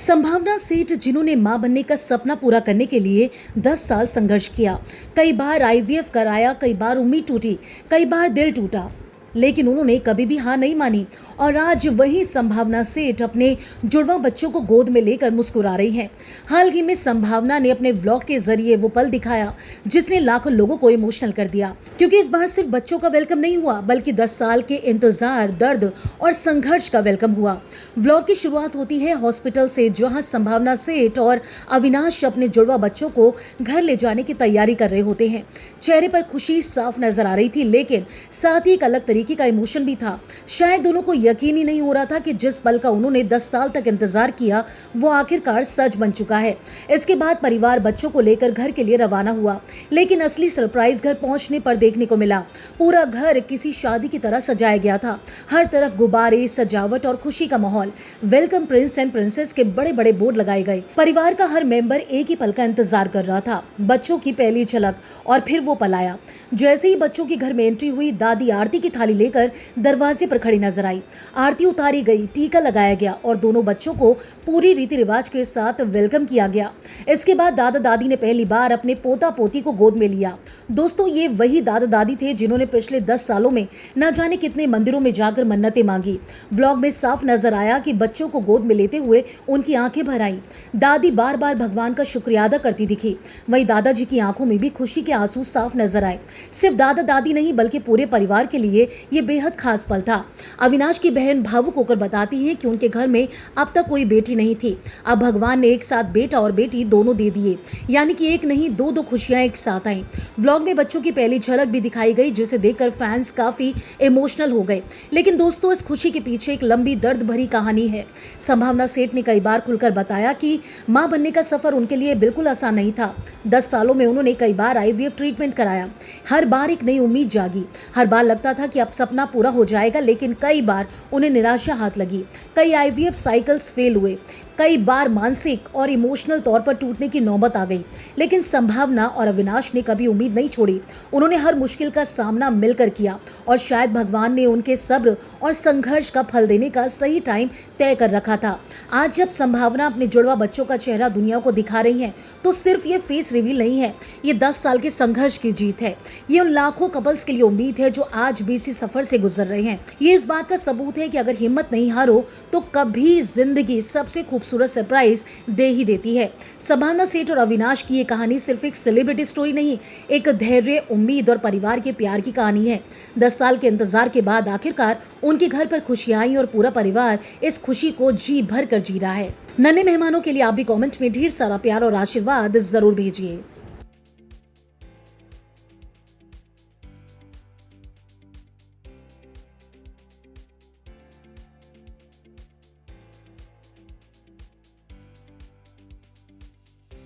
संभावना सेठ, जिन्होंने मां बनने का सपना पूरा करने के लिए 10 साल संघर्ष किया, कई बार आईवीएफ कराया, कई बार उम्मीद टूटी, कई बार दिल टूटा, लेकिन उन्होंने कभी भी हार नहीं मानी। और आज वही संभावना सेठ अपने जुड़वा बच्चों को गोद में लेकर मुस्कुरा रही हैं। हाल ही में संभावना ने अपने व्लॉग के जरिए वो पल दिखाया जिसने लाखों लोगों को इमोशनल कर दिया, क्योंकि इस बार सिर्फ बच्चों का वेलकम नहीं हुआ बल्कि 10 साल के इंतजार, दर्द और संघर्ष का वेलकम हुआ। व्लॉग की शुरुआत होती है हॉस्पिटल से, जहां संभावना सेठ और अविनाश अपने जुड़वा बच्चों को घर ले जाने की तैयारी कर रहे होते हैं। चेहरे पर खुशी साफ नजर आ रही थी, लेकिन साथ ही एक अलग तरीके का इमोशन भी था। शायद दोनों को यकीन ही नहीं हो रहा था कि जिस पल का उन्होंने 10 साल तक इंतजार किया वो आखिरकार सच बन चुका है। इसके बाद परिवार बच्चों को लेकर घर के लिए रवाना हुआ, लेकिन असली सरप्राइज घर पहुंचने पर देखने को मिला। पूरा घर किसी शादी की तरह सजाया गया था। हर तरफ गुब्बारे, सजावट और खुशी का माहौल। वेलकम प्रिंस एंड प्रिंसेस के बड़े बड़े बोर्ड लगाए गए। परिवार का हर मेंबर एक ही पल का इंतजार कर रहा था, बच्चों की पहली झलक, और फिर वो पल आया। जैसे ही बच्चों की घर में एंट्री हुई, दादी आरती की थाली लेकर दरवाजे पर खड़ी नजर आई। आरती उतारी गई, टीका लगाया गया और दोनों बच्चों को पूरी रीति रिवाज के साथ वेलकम किया गया। इसके बाद दादा दादी ने पहली बार अपने पोता पोती को गोद में लिया। दोस्तों, ये वही दादा दादी थे जिन्होंने पिछले 10 सालों में न जाने कितने मंदिरों में जाकर मन्नतें मांगी। व्लॉग में साफ नजर आया कि बच्चों को गोद में लेते हुए उनकी आंखें भर आईं। दादी बार बार भगवान का शुक्रिया अदा करती दिखी। वहीं दादाजी की आंखों में भी खुशी के आंसू साफ नजर आए। सिर्फ दादा दादी नहीं बल्कि पूरे परिवार के लिए ये बेहद खास पल था। अविनाश की बहन भावुक होकर बताती है कि उनके घर में अब तक कोई बेटी नहीं थी। अब भगवान ने एक साथ बेटा और बेटी दोनों दे दिए, यानी कि एक नहीं दो खुशियां एक साथ आईं। व्लॉग में बच्चों की पहली झलक भी दिखाई गई, जिसे देखकर फैंस काफी इमोशनल हो गए। लेकिन दोस्तों, इस खुशी के पीछे एक लंबी दर्द भरी कहानी है। संभावना सेठ ने कई बार खुलकर बताया कि मां बनने का सफर उनके लिए बिल्कुल आसान नहीं था। 10 सालों में उन्होंने कई बार आईवीएफ ट्रीटमेंट कराया। हर बार एक नई उम्मीद जागी। हर बार लगता था कि अब सपना पूरा हो जाएगा, लेकिन कई बार उन्हें निराशा हाथ लगी। कई आईवीएफ साइकिल्स फेल हुए, कई बार मानसिक और इमोशनल तौर पर टूटने की नौबत आ गई। लेकिन संभावना और अविनाश ने कभी उम्मीद नहीं छोड़ी। उन्होंने हर मुश्किल का सामना मिलकर किया, और शायद भगवान ने उनके सब्र और संघर्ष का फल देने का सही टाइम तय कर रखा था। आज जब संभावना अपने जुड़वा बच्चों का चेहरा दुनिया को दिखा रही है, तो सिर्फ ये फेस रिवील नहीं है, ये 10 साल के संघर्ष की जीत है। ये उन लाखों कपल्स के लिए उम्मीद है जो आज भी इसी सफर से गुजर रहे हैं। ये इस बात का सबूत है कि अगर हिम्मत नहीं हारो तो कभी जिंदगी सबसे खूबसूरत सरप्राइज दे ही देती है। संभावना सेठ और अविनाश की ये कहानी सिर्फ एक सेलिब्रिटी स्टोरी नहीं, एक धैर्य, उम्मीद और परिवार के प्यार की कहानी है। 10 साल के इंतजार के बाद आखिरकार उनके घर पर खुशियां आई और पूरा परिवार इस खुशी को जी भर कर जी रहा है। नन्हे मेहमानों के लिए आप भी कमेंट में ढेर सारा प्यार और आशीर्वाद जरूर भेजिए।